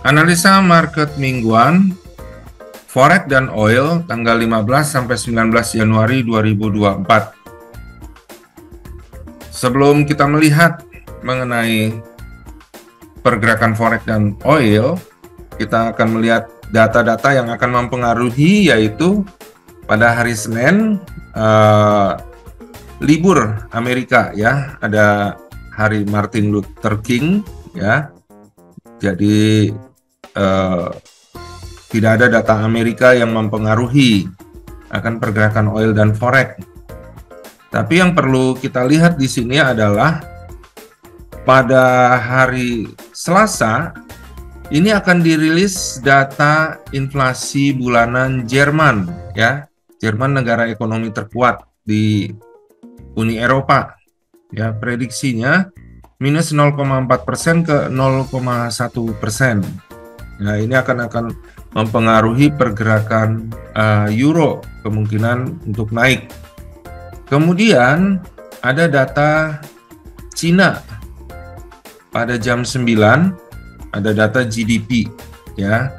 Analisa market mingguan Forex dan oil tanggal 15 sampai 19 Januari 2024. Sebelum kita melihat mengenai pergerakan Forex dan oil, kita akan melihat data-data yang akan mempengaruhi, yaitu pada hari Senin libur Amerika ya, ada hari Martin Luther King ya. Jadi tidak ada data Amerika yang mempengaruhi akan pergerakan oil dan forex. Tapi yang perlu kita lihat di sini adalah pada hari Selasa ini akan dirilis data inflasi bulanan Jerman ya. Jerman negara ekonomi terkuat di Uni Eropa. Ya, prediksinya minus 0,4% ke 0,1%. Nah, ini akan mempengaruhi pergerakan euro, kemungkinan untuk naik. Kemudian ada data Cina pada jam 9, ada data GDP ya.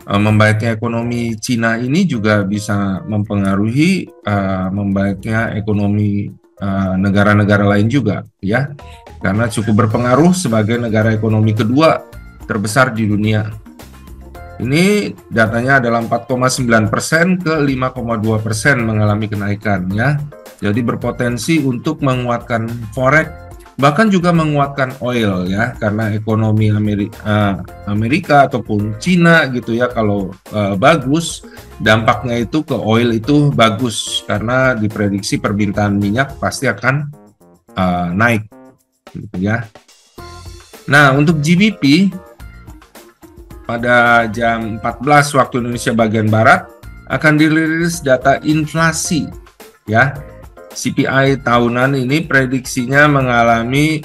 Membaiknya ekonomi Cina ini juga bisa mempengaruhi membaiknya ekonomi negara-negara lain juga ya, karena cukup berpengaruh sebagai negara ekonomi kedua terbesar di dunia. Ini datanya adalah 4,9% ke 5,2% mengalami kenaikan ya. Jadi berpotensi untuk menguatkan forex, bahkan juga menguatkan oil ya, karena ekonomi Amerika ataupun Cina gitu ya, kalau bagus, dampaknya itu ke oil itu bagus karena diprediksi permintaan minyak pasti akan naik gitu ya. Nah, untuk GBP pada jam 14 waktu Indonesia bagian barat akan dirilis data inflasi ya. CPI tahunan ini prediksinya mengalami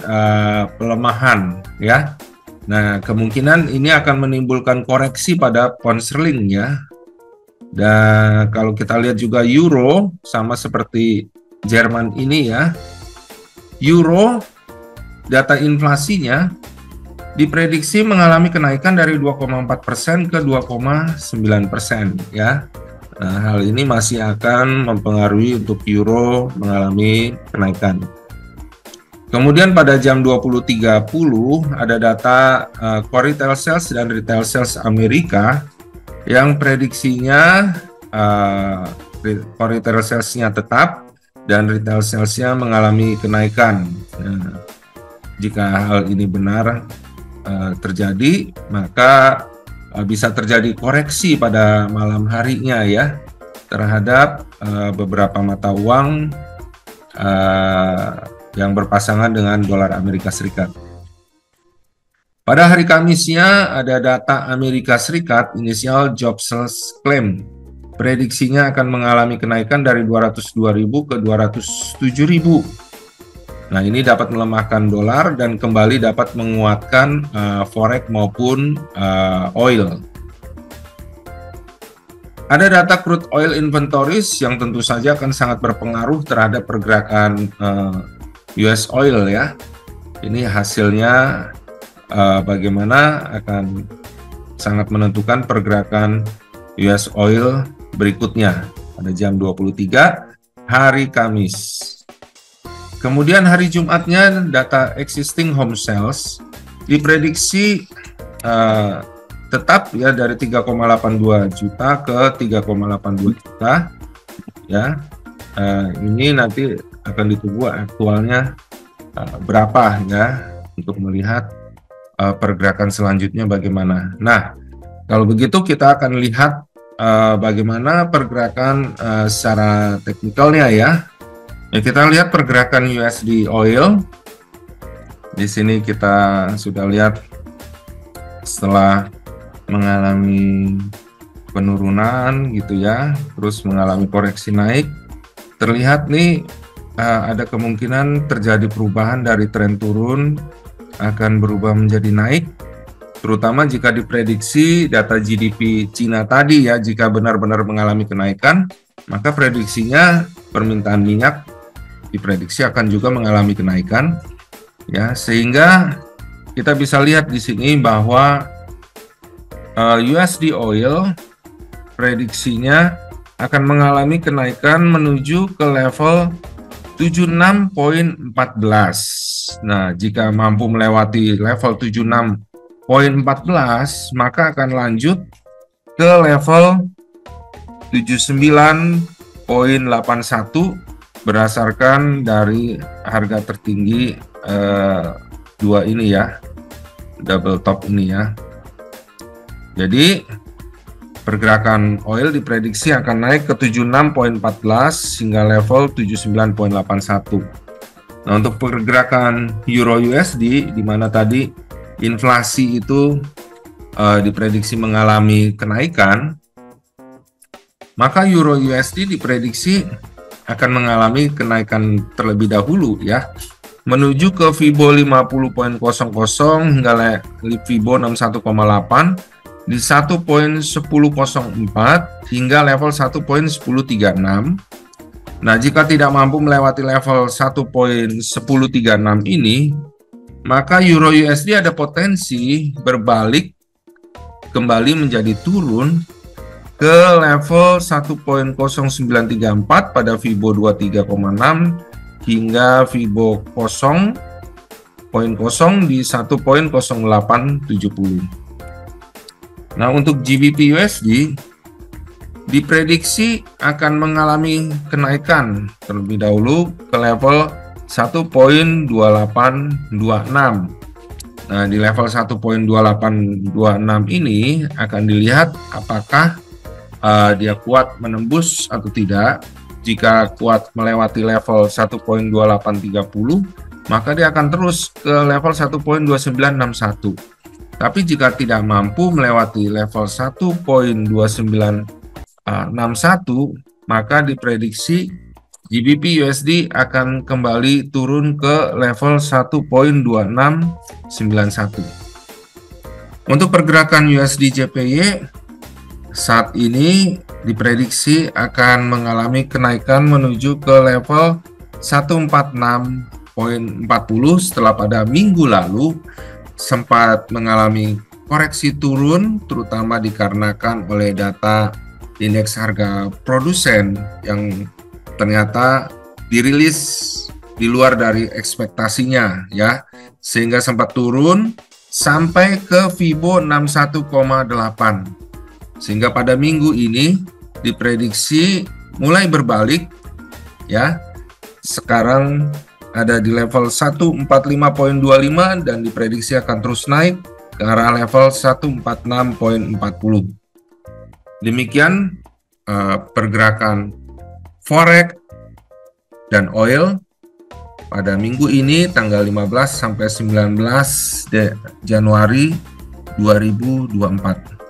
pelemahan ya. Nah, kemungkinan ini akan menimbulkan koreksi pada pound sterling ya. Dan kalau kita lihat juga euro, sama seperti Jerman ini ya. Euro data inflasinya diprediksi mengalami kenaikan dari 2,4% ke 2,9% ya. Nah, hal ini masih akan mempengaruhi untuk euro mengalami kenaikan. Kemudian pada jam 20.30 ada data core retail sales dan retail sales Amerika yang prediksinya core retail sales-nya tetap dan retail sales-nya mengalami kenaikan. Nah, jika hal ini benar terjadi, maka bisa terjadi koreksi pada malam harinya ya terhadap beberapa mata uang yang berpasangan dengan dolar Amerika Serikat. Pada hari Kamisnya ada data Amerika Serikat initial job sales claim. Prediksinya akan mengalami kenaikan dari 202.000 ke 207.000. Nah, ini dapat melemahkan dolar dan kembali dapat menguatkan forex maupun oil. Ada data crude oil inventories yang tentu saja akan sangat berpengaruh terhadap pergerakan US oil ya. Ini hasilnya bagaimana akan sangat menentukan pergerakan US oil berikutnya pada jam 23 hari Kamis. Kemudian hari Jumatnya data existing home sales diprediksi tetap ya dari 3,82 juta ke 3,82 juta ya. Ini nanti akan ditunggu aktualnya berapa ya untuk melihat pergerakan selanjutnya bagaimana. Nah, kalau begitu kita akan lihat bagaimana pergerakan secara teknikalnya ya. Ya, kita lihat pergerakan USD oil. Di sini kita sudah lihat setelah mengalami penurunan gitu ya, terus mengalami koreksi naik, terlihat nih ada kemungkinan terjadi perubahan dari tren turun akan berubah menjadi naik, terutama jika diprediksi data GDP Cina tadi ya, jika benar-benar mengalami kenaikan, maka prediksinya permintaan minyak diprediksi akan juga mengalami kenaikan ya, sehingga kita bisa lihat di sini bahwa USD oil prediksinya akan mengalami kenaikan menuju ke level 76.14. Nah, jika mampu melewati level 76.14, maka akan lanjut ke level 79.81 berdasarkan dari harga tertinggi dua ini ya, double top ini ya. Jadi pergerakan oil diprediksi akan naik ke 76.14 hingga level 79.81. Nah, untuk pergerakan Euro USD, di mana tadi inflasi itu diprediksi mengalami kenaikan, maka Euro USD diprediksi akan mengalami kenaikan terlebih dahulu ya, menuju ke Fibo 50.00 hingga Fibo 61,8 di 1.1004 hingga level 1.1036. Nah, jika tidak mampu melewati level 1.1036 ini, maka Euro USD ada potensi berbalik kembali menjadi turun ke level 1.0934 pada Fibo 23,6 hingga Fibo 0.0 di 1.0870. Nah, untuk GBP USD diprediksi akan mengalami kenaikan terlebih dahulu ke level 1.2826. Nah, di level 1.2826 ini akan dilihat apakah dia kuat menembus atau tidak. Jika kuat melewati level 1.2830, maka dia akan terus ke level 1.2961. Tapi jika tidak mampu melewati level 1.2961, maka diprediksi GBP USD akan kembali turun ke level 1.2691. Untuk pergerakan USD JPY saat ini diprediksi akan mengalami kenaikan menuju ke level 146.40 setelah pada minggu lalu sempat mengalami koreksi turun, terutama dikarenakan oleh data indeks harga produsen yang ternyata dirilis di luar dari ekspektasinya ya, sehingga sempat turun sampai ke Fibo 61,8. Sehingga pada minggu ini diprediksi mulai berbalik ya. Sekarang ada di level 145.25 dan diprediksi akan terus naik ke arah level 146.40. Demikian pergerakan forex dan oil pada minggu ini tanggal 15 sampai 19 Januari 2024.